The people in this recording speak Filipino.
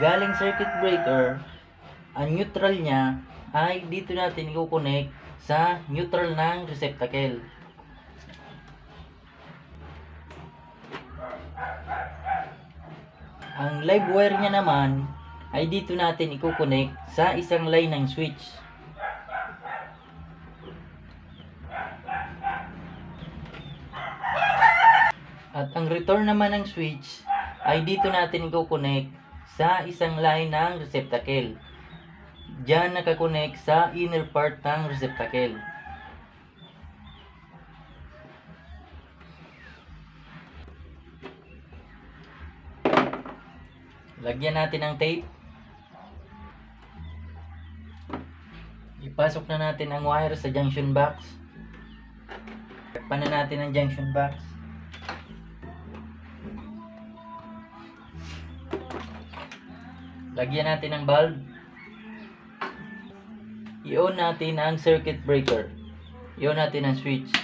Galing circuit breaker, ang neutral niya ay dito natin i-connect sa neutral ng receptacle. Ang live wire niya naman ay dito natin i-connect sa isang line ng switch. At ang return naman ng switch ay dito natin i-connect sa isang line ng receptacle. Diyan nakakonect sa inner part ng receptacle. Lagyan natin ng tape. Ipasok na natin ang wire sa junction box. Takpan na natin ang junction box. Lagyan natin ng bulb. I-on natin ang circuit breaker. I-on natin ang switch.